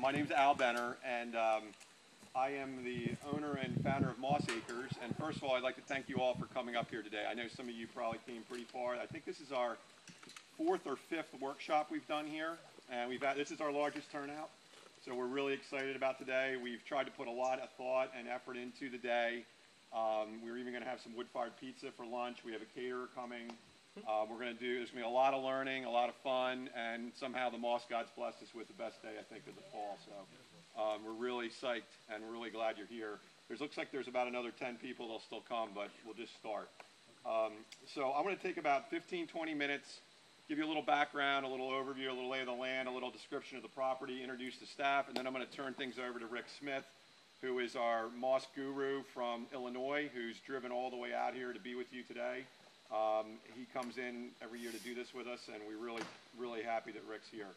My name's Al Benner, and I am the owner and founder of Moss Acres. And first of all, I'd like to thank you all for coming up here today. I know some of you probably came pretty far. I think this is our fourth or fifth workshop we've done here, and this is our largest turnout. So we're really excited about today. We've tried to put a lot of thought and effort into the day. We're even going to have some wood-fired pizza for lunch. We have a caterer coming. There's going to be a lot of learning, a lot of fun, and somehow the Moss God's blessed us with the best day, I think, of the fall. So we're really psyched, and we're really glad you're here. Looks like there's about another 10 people that'll still come, but we'll just start. So I'm going to take about 15, 20 minutes, give you a little background, a little overview, a little lay of the land, a little description of the property, introduce the staff, and then I'm going to turn things over to Rick Smith, who is our Moss guru from Illinois, who's driven all the way out here to be with you today. He comes in every year to do this with us, and we're really, really happy that Rick's here.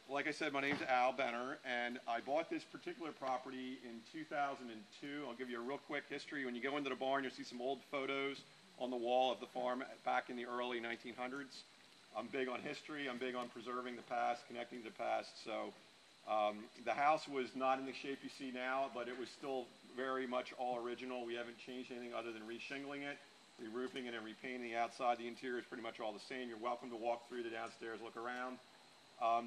Like I said, my name's Al Benner, and I bought this particular property in 2002. I'll give you a real quick history. When you go into the barn, you'll see some old photos on the wall of the farm back in the early 1900s. I'm big on history. I'm big on preserving the past, connecting to the past. So the house was not in the shape you see now, but it was still very much all original. We haven't changed anything other than re-shingling it, re-roofing it, and repainting the outside. The interior is pretty much all the same. You're welcome to walk through the downstairs, look around.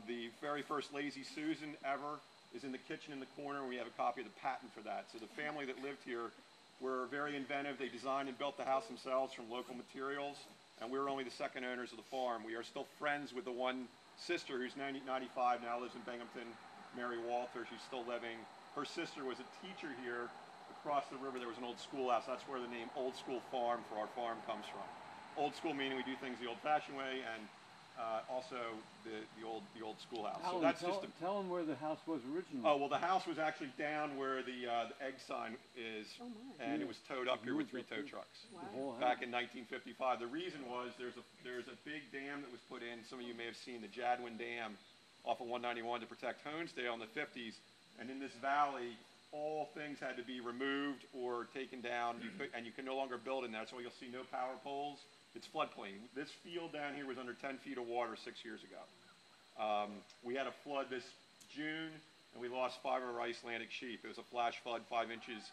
The very first Lazy Susan ever is in the kitchen in the corner. We have a copy of the patent for that. So the family that lived here were very inventive. They designed and built the house themselves from local materials, and we were only the second owners of the farm. We are still friends with the one sister who's 95 now, lives in Binghamton, Mary Walter. She's still living. Her sister was a teacher here. Across the river there was an old schoolhouse. That's where the name Old School Farm for our farm comes from. Old school meaning we do things the old-fashioned way, and also the old schoolhouse. Alan, so that's tell them where the house was originally. Oh, well, the house was actually down where the egg sign is, and it was towed up here with 3 tow trucks. Wow. Back in 1955. The reason was there's a big dam that was put in. Some of you may have seen the Jadwin Dam off of 191 to protect Honesdale in the 50s. And in this valley, all things had to be removed or taken down, and you can no longer build in that. So you'll see no power poles. It's floodplain. This field down here was under 10 feet of water 6 years ago. We had a flood this June, and we lost 5 of our Icelandic sheep. It was a flash flood, 5 inches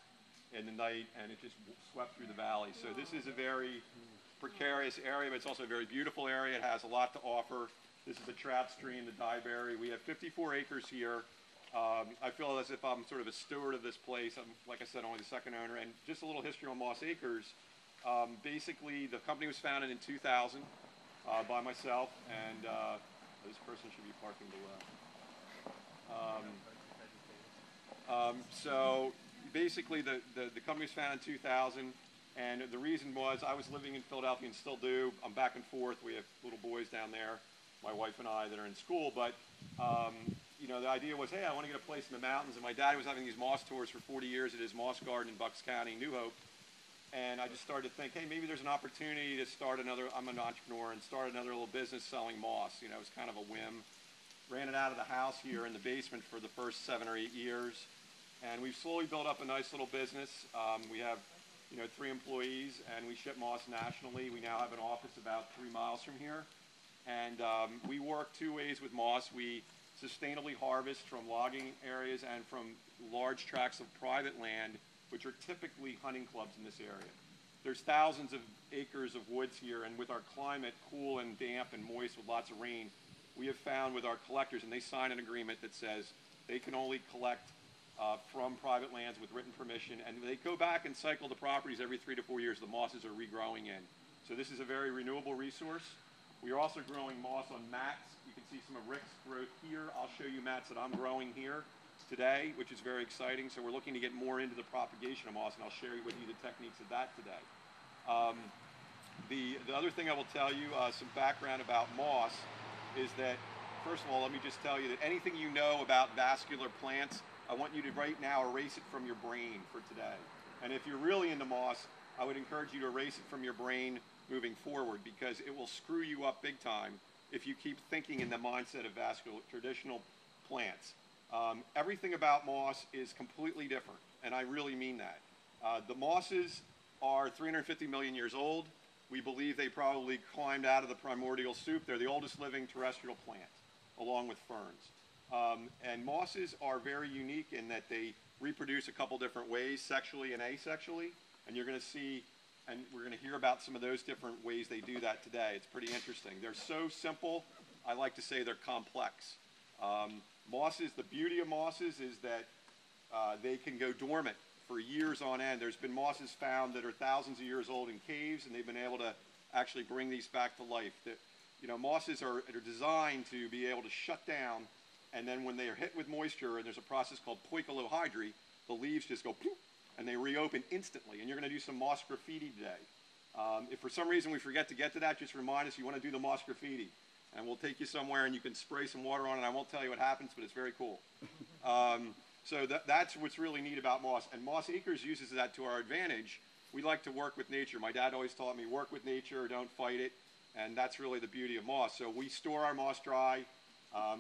in the night, and it just swept through the valley. So this is a very precarious area, but it's also a very beautiful area. It has a lot to offer. This is the trout stream, the Dyeberry. We have 54 acres here. I feel as if I'm sort of a steward of this place. I'm, like I said, only the second owner. And just a little history on Moss Acres. Basically, the company was founded in 2000 by myself, and this person should be parking below. So basically, the company was founded in 2000, and the reason was I was living in Philadelphia and still do. I'm back and forth. We have little boys down there, my wife and I, that are in school, but you know, the idea was, hey, I want to get a place in the mountains, and my dad was having these moss tours for 40 years at his moss garden in Bucks County, New Hope, and I just started to think, hey, maybe there's an opportunity to start another, I'm an entrepreneur, and start another little business selling moss. You know, it was kind of a whim. Ran it out of the house here in the basement for the first 7 or 8 years, and we've slowly built up a nice little business. We have, you know, 3 employees, and we ship moss nationally. We now have an office about 3 miles from here, and we work 2 ways with moss. We sustainably harvest from logging areas and from large tracts of private land, which are typically hunting clubs in this area. There's thousands of acres of woods here, and with our climate, cool and damp and moist with lots of rain, we have found with our collectors, and they sign an agreement that says they can only collect from private lands with written permission, and they go back and cycle the properties every 3 to 4 years. The mosses are regrowing in. So this is a very renewable resource. We are also growing moss on mats. You can see some of Rick's growth here. I'll show you mats that I'm growing here today, which is very exciting. So we're looking to get more into the propagation of moss, and I'll share with you the techniques of that today. The other thing I will tell you, some background about moss, is that, first of all, let me just tell you that anything you know about vascular plants, I want you to right now erase it from your brain for today. And if you're really into moss, I would encourage you to erase it from your brain moving forward, because it will screw you up big time if you keep thinking in the mindset of vascular traditional plants. Everything about moss is completely different, and I really mean that. The mosses are 350 million years old. We believe they probably climbed out of the primordial soup. They're the oldest living terrestrial plant, along with ferns. And mosses are very unique in that they reproduce a couple different ways, sexually and asexually. And you're going to see, and we're going to hear about some of those different ways they do that today. It's pretty interesting. They're so simple, I like to say they're complex. Mosses, the beauty of mosses is that they can go dormant for years on end. There's been mosses found that are thousands of years old in caves, and they've been able to actually bring these back to life. Mosses are designed to be able to shut down, and then when they are hit with moisture, and there's a process called poikilohydry, the leaves just go poof, and they reopen instantly. And you're going to do some moss graffiti today. If for some reason we forget to get to that, just remind us you want to do the moss graffiti. And we'll take you somewhere and you can spray some water on it. I won't tell you what happens, but it's very cool. So that's what's really neat about moss. And Moss Acres uses that to our advantage. We like to work with nature. My dad always taught me, work with nature, don't fight it. And that's really the beauty of moss. So we store our moss dry.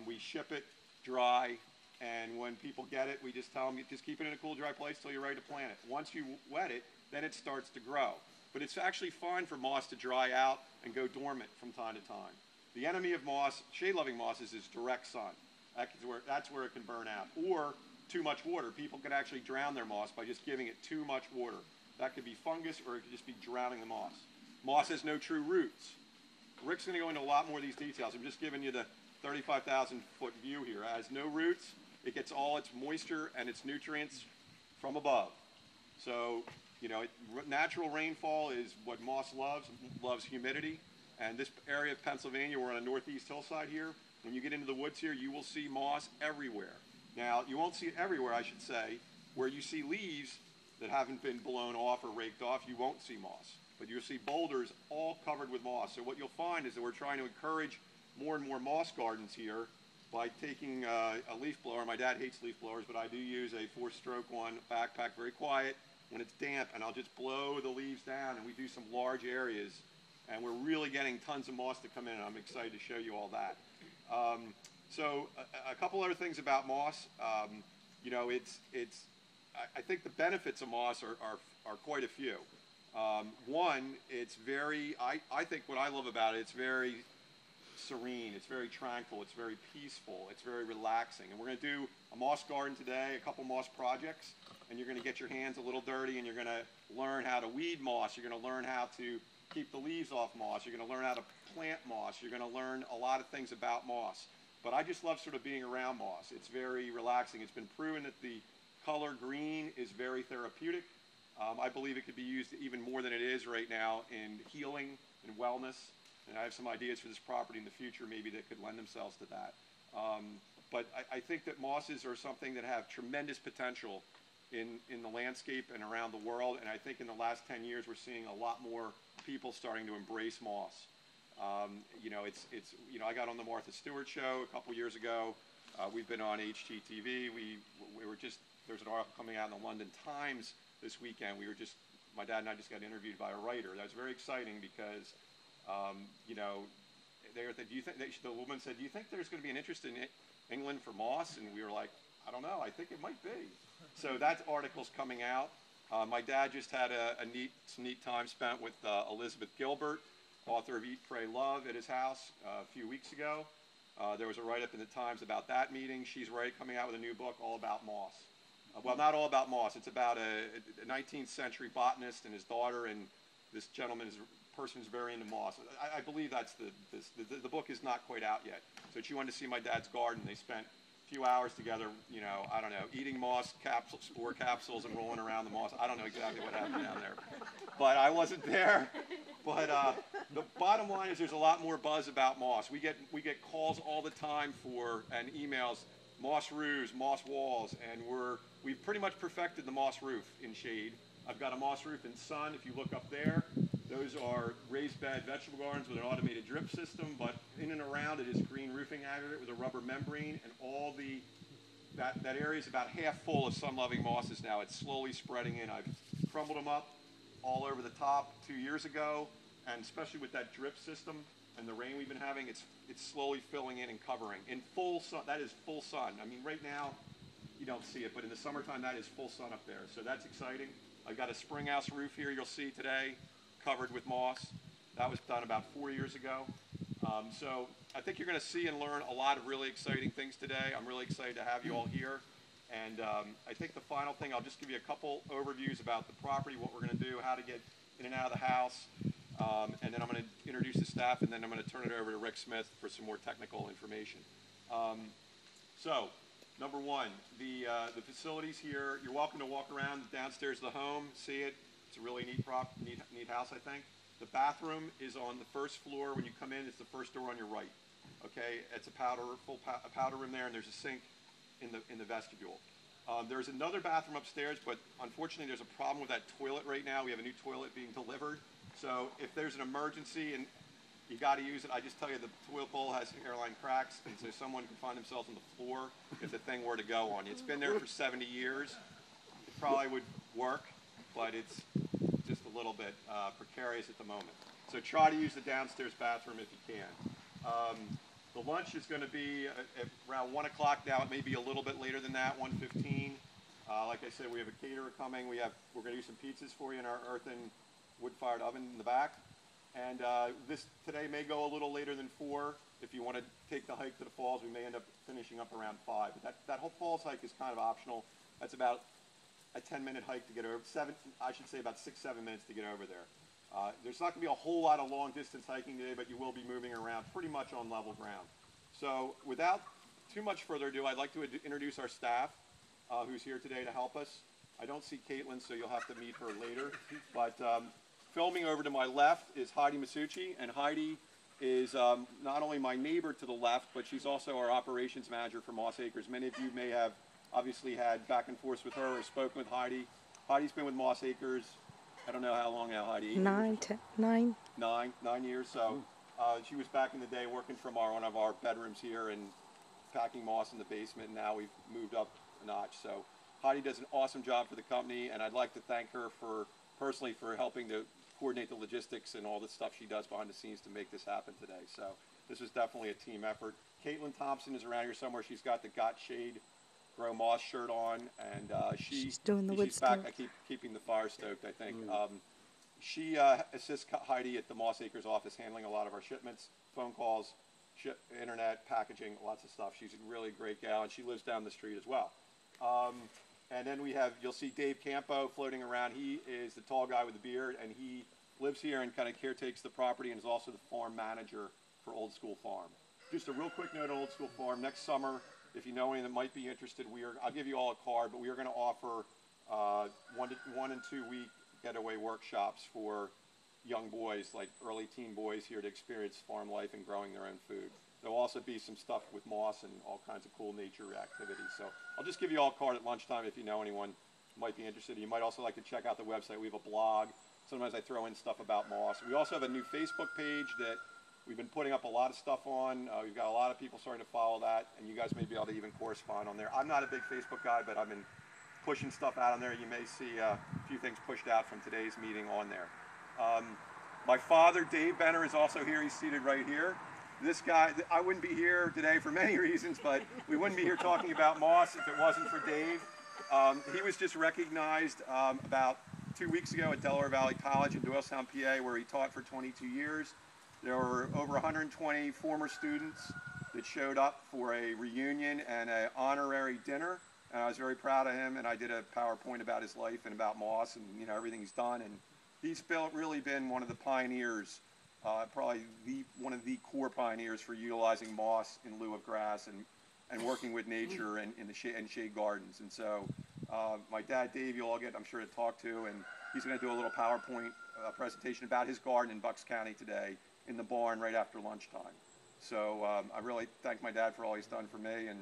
We ship it dry. And when people get it, we just tell them, just keep it in a cool, dry place till you're ready to plant it. Once you wet it, then it starts to grow. But it's actually fine for moss to dry out and go dormant from time to time. The enemy of moss, shade-loving mosses, is direct sun. That's where it can burn out. Or too much water. People can actually drown their moss by just giving it too much water. That could be fungus, or it could just be drowning the moss. Moss has no true roots. Rick's going to go into a lot more of these details. I'm just giving you the 35,000-foot view here. It has no roots. It gets all its moisture and its nutrients from above. So, natural rainfall is what moss loves humidity. And this area of Pennsylvania, we're on a northeast hillside here. When you get into the woods here, you will see moss everywhere. Now, you won't see it everywhere, I should say. Where you see leaves that haven't been blown off or raked off, you won't see moss. But you'll see boulders all covered with moss. So what you'll find is that we're trying to encourage more and more moss gardens here by taking a leaf blower. My dad hates leaf blowers, but I do use a 4-stroke one, backpack, very quiet when it's damp, and I'll just blow the leaves down, and we do some large areas. And we're really getting tons of moss to come in, and I'm excited to show you all that. So a couple other things about moss. I think the benefits of moss are quite a few. One, it's very, I think what I love about it, it's very serene, it's very tranquil, it's very peaceful, it's very relaxing. And we're going to do a moss garden today, a couple moss projects, and you're going to get your hands a little dirty, and you're going to learn how to weed moss, you're going to learn how to keep the leaves off moss, you're going to learn how to plant moss, you're going to learn a lot of things about moss. But I just love sort of being around moss. It's very relaxing. It's been proven that the color green is very therapeutic. I believe it could be used even more than it is right now in healing and wellness. And I have some ideas for this property in the future maybe that could lend themselves to that. But I think that mosses are something that have tremendous potential in the landscape and around the world. And I think in the last 10 years we're seeing a lot more people starting to embrace moss. I got on the Martha Stewart show a couple years ago. We've been on HGTV. There's an article coming out in the London Times this weekend. My dad and I just got interviewed by a writer. That was very exciting because, the woman said, do you think there's going to be an interest in England for moss? And we were like, I don't know. I think it might be. So that article's coming out. My dad just had some neat time spent with Elizabeth Gilbert, author of Eat, Pray, Love, at his house a few weeks ago. There was a write-up in the Times about that meeting. She's coming out with a new book all about moss. Well, not all about moss. It's about a 19th century botanist and his daughter, and this person's very into moss. I believe that's the book is not quite out yet. So she wanted to see my dad's garden. They spent a few hours together, eating moss capsules, spore capsules, and rolling around the moss. I don't know exactly what happened down there, but I wasn't there. But the bottom line is there's a lot more buzz about moss. We get calls all the time and emails, moss roofs, moss walls, and we've pretty much perfected the moss roof in shade. I've got a moss roof in sun. If you look up there, those are raised bed vegetable gardens with an automated drip system, but in and around it is green roofing aggregate with a rubber membrane, and that area is about half full of sun-loving mosses now. It's slowly spreading in. I've crumbled them up all over the top 2 years ago, and especially with that drip system and the rain we've been having, it's slowly filling in and covering. In full sun, that is full sun. I mean, right now, you don't see it, but in the summertime, that is full sun up there. So that's exciting. I've got a spring house roof here you'll see today, covered with moss. That was done about 4 years ago. So I think you're going to see and learn a lot of really exciting things today. I'm really excited to have you all here. And I think the final thing, I'll just give you a couple overviews about the property, what we're going to do, how to get in and out of the house. And then I'm going to introduce the staff, and then I'm going to turn it over to Rick Smith for some more technical information. So, number one, the facilities here, you're welcome to walk around downstairs of the home, see it. It's a really neat house, I think. The bathroom is on the first floor. When you come in, it's the first door on your right. Okay, it's a powder room there, and there's a sink in the vestibule. There's another bathroom upstairs, but unfortunately there's a problem with that toilet right now. We have a new toilet being delivered. So if there's an emergency and you got to use it, I just tell you the toilet bowl has hairline cracks, and so someone can find themselves on the floor if the thing were to go on you. It's been there for 70 years. It probably would work, but it's just a little bit precarious at the moment. So try to use the downstairs bathroom if you can. The lunch is going to be at around 1 o'clock now. It may be a little bit later than that, 1:15. Like I said, we have a caterer coming. We're going to do some pizzas for you in our earthen wood-fired oven in the back. And this today may go a little later than 4. If you want to take the hike to the falls, we may end up finishing up around 5. But that whole falls hike is kind of optional. That's about a 10-minute hike to get over. About 6-7 minutes to get over there. There's not going to be a whole lot of long-distance hiking today, but you will be moving around pretty much on level ground. So without too much further ado, I'd like to introduce our staff who's here today to help us. I don't see Caitlin, so you'll have to meet her later. But filming over to my left is Heidi Masucci, and Heidi is not only my neighbor to the left, but she's also our operations manager for Moss Acres. Many of you may have obviously had back and forth with her or spoken with Heidi. Heidi's been with Moss Acres, I don't know how long now, Heidi. 9 years. So she was back in the day working from one of our bedrooms here and packing moss in the basement. And now we've moved up a notch. So Heidi does an awesome job for the company, and I'd like to thank her personally for helping to coordinate the logistics and all the stuff she does behind the scenes to make this happen today. So this was definitely a team effort. Caitlin Thompson is around here somewhere. She's got the Got Shade Grow Moss shirt on, and she's doing the wood she's back. stove. I keep keeping the fire stoked, I think. She assists Heidi at the Moss Acres office, handling a lot of our shipments, phone calls, internet, packaging, lots of stuff. She's a really great gal, and she lives down the street as well. And then you'll see Dave Campo floating around. He is the tall guy with the beard, and he lives here and kind of caretakes the property and is also the farm manager for Old School Farm. Just a real quick note on Old School Farm. Next summer, if you know anyone that might be interested, I'll give you all a card, but we are going to offer 1 and 2 week getaway workshops for young boys, like early teen boys here to experience farm life and growing their own food. There'll also be some stuff with moss and all kinds of cool nature activities. So I'll just give you all a card at lunchtime if you know anyone who might be interested. You might also like to check out the website. We have a blog. Sometimes I throw in stuff about moss. We also have a new Facebook page that we've been putting up a lot of stuff on. We've got a lot of people starting to follow that, and you guys may be able to even correspond on there. I'm not a big Facebook guy, but I've been pushing stuff out on there. You may see a few things pushed out from today's meeting on there. My father, Dave Benner, is also here. He's seated right here. This guy, I wouldn't be here today for many reasons, but we wouldn't be here talking about moss if it wasn't for Dave. He was just recognized about 2 weeks ago at Delaware Valley College in Doylestown, PA, where he taught for 22 years. There were over 120 former students that showed up for a reunion and an honorary dinner. And I was very proud of him, and I did a PowerPoint about his life and about moss and everything he's done. And he's really been one of the pioneers, probably one of the core pioneers for utilizing moss in lieu of grass and working with nature and shade gardens. And so my dad, Dave, you'll all get, I'm sure, to talk to, and he's going to do a little PowerPoint presentation about his garden in Bucks County today in the barn right after lunchtime. So I really thank my dad for all he's done for me, and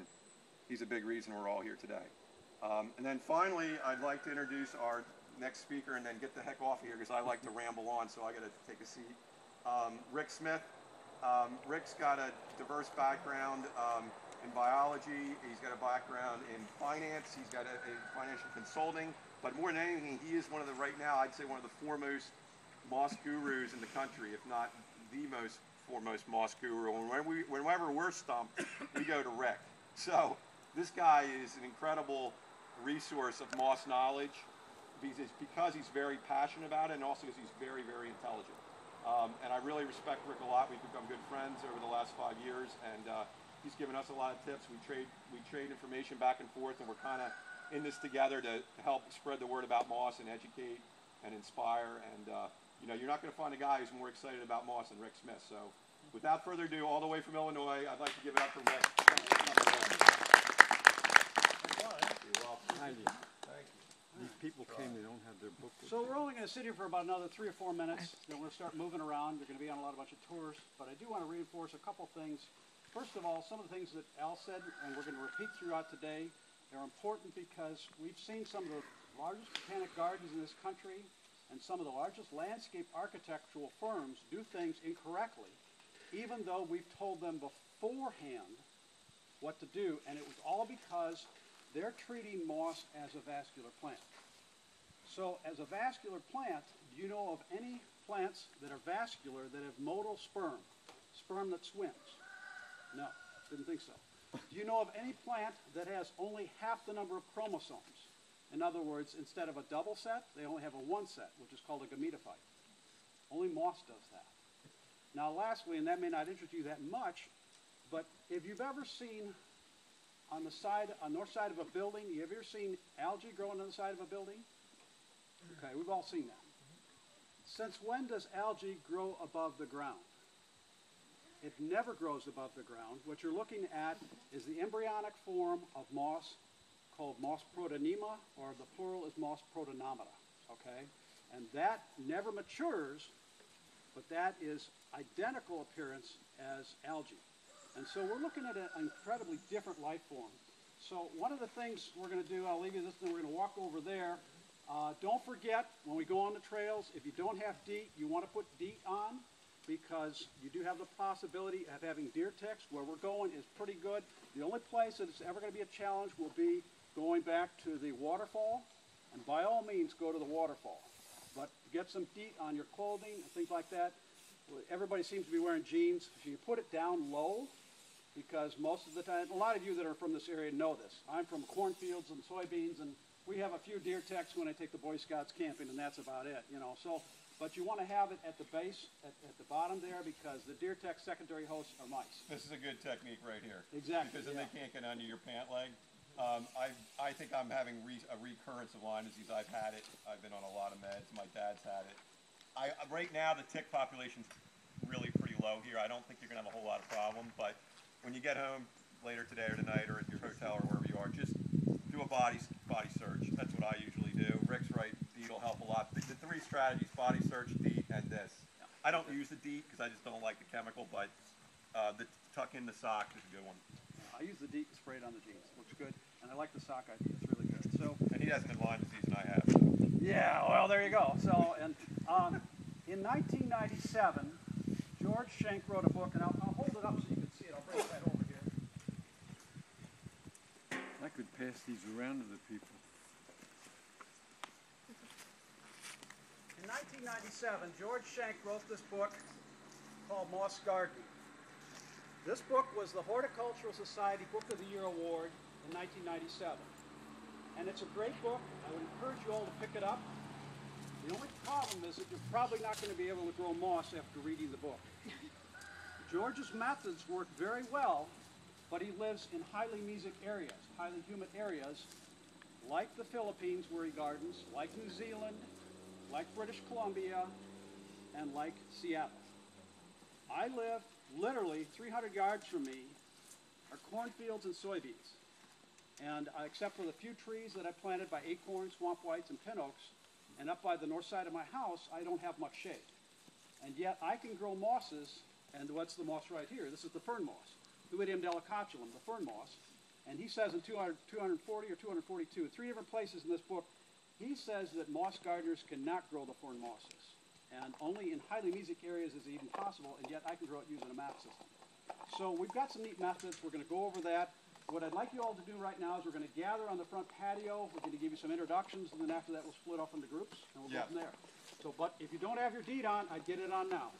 he's a big reason we're all here today. And then finally, I'd like to introduce our next speaker and then get the heck off of here because I like to ramble on, so I got to take a seat. Rick Smith. Rick's got a diverse background in biology. He's got a background in finance. He's got a financial consulting. But more than anything, he is right now, I'd say one of the foremost moss gurus in the country, if not the foremost moss guru. Whenever we're stumped, we go to Rick. So this guy is an incredible resource of moss knowledge because he's very passionate about it, and also because he's very, very intelligent. And I really respect Rick a lot. We've become good friends over the last 5 years, and he's given us a lot of tips. We trade information back and forth, and we're kind of in this together to help spread the word about Moss and educate and inspire. And you know, you're not going to find a guy who's more excited about Moss than Rick Smith. So without further ado, all the way from Illinois, I'd like to give it up for Rick. You're welcome. Thank you. These people came, they don't have their book with So them. we're only going to sit here for about another 3 or 4 minutes. Then we're going to start moving around. We're going to be on a bunch of tours. But I do want to reinforce a couple things. First of all, some of the things that Al said, and we're going to repeat throughout today, they're important because we've seen some of the largest botanic gardens in this country and some of the largest landscape architectural firms do things incorrectly, even though we've told them beforehand what to do. And it was all because they're treating moss as a vascular plant. So as a vascular plant, do you know of any plants that are vascular that have motile sperm that swims? No, didn't think so. Do you know of any plant that has only half the number of chromosomes? In other words, instead of a double set, they only have a one set, which is called a gametophyte. Only moss does that. Now lastly, and that may not interest you that much, but if you've ever seen on the north side of a building, you ever seen algae growing on the side of a building? Okay, we've all seen that. Since when does algae grow above the ground? It never grows above the ground. What you're looking at is the embryonic form of moss called Moss protonema, or the plural is Moss protonomata, okay? And that never matures, but that is identical appearance as algae. And so we're looking at an incredibly different life form. So one of the things we're going to do, I'll leave you this, and we're going to walk over there. Don't forget, when we go on the trails, if you don't have DEET, you want to put DEET on, because you do have the possibility of having deer ticks. Where we're going is pretty good. The only place that it's ever going to be a challenge will be going back to the waterfall, and by all means go to the waterfall. But get some DEET on your clothing and things like that. Everybody seems to be wearing jeans. If you put it down low, because most of the time, a lot of you that are from this area know this. I'm from cornfields and soybeans, and we have a few deer ticks when I take the Boy Scouts camping, and that's about it, you know. So, but you want to have it at the base, at the bottom there, because the deer tick secondary hosts are mice. This is a good technique right here. Exactly. Because then they can't get under your pant leg. I think I'm having a recurrence of Lyme disease. I've had it. I've been on a lot of meds. My dad's had it. Right now, the tick population's really pretty low here. I don't think you're going to have a whole lot of problem, but when you get home later today or tonight or at your hotel or wherever you are, just do a body search. That's what I usually do. Rick's right. DEET will help a lot. The three strategies, body search, DEET, and this. I don't use the DEET because I just don't like the chemical, but the tuck in the sock is a good one. I use the DEET sprayed on the jeans. Looks good. And I like the sock idea. It's really good. So, And he hasn't had Lyme disease, and I have. So. yeah, well, there you go. So, and in 1997, George Schenck wrote a book, and I'll hold it up so you can see it. I'll bring it right over here. I could pass these around to the people. In 1997, George Schenck wrote this book called Moss Gardening. This book was the Horticultural Society Book of the Year Award in 1997. And it's a great book. I would encourage you all to pick it up. The only problem is that you're probably not going to be able to grow moss after reading the book. George's methods work very well, but he lives in highly mesic areas, highly humid areas, like the Philippines where he gardens, like New Zealand, like British Columbia, and like Seattle. I live literally 300 yards from me are cornfields and soybeans. And except for the few trees that I planted by acorns, swamp whites, and pin oaks, and up by the north side of my house, I don't have much shade. And yet I can grow mosses, and what's the moss right here? This is the fern moss, Thuidium delicaculum, the fern moss. And he says in 240 or 242, 3 different places in this book, he says that moss gardeners cannot grow the fern mosses. And only in highly mesic areas is it even possible, and yet I can grow it using a mat system. So we've got some neat methods. We're going to go over that. What I'd like you all to do right now is we're going to gather on the front patio. We're going to give you some introductions, and then after that we'll split off into groups, and we'll go from there. So, but if you don't have your DEET on, I'd get it on now.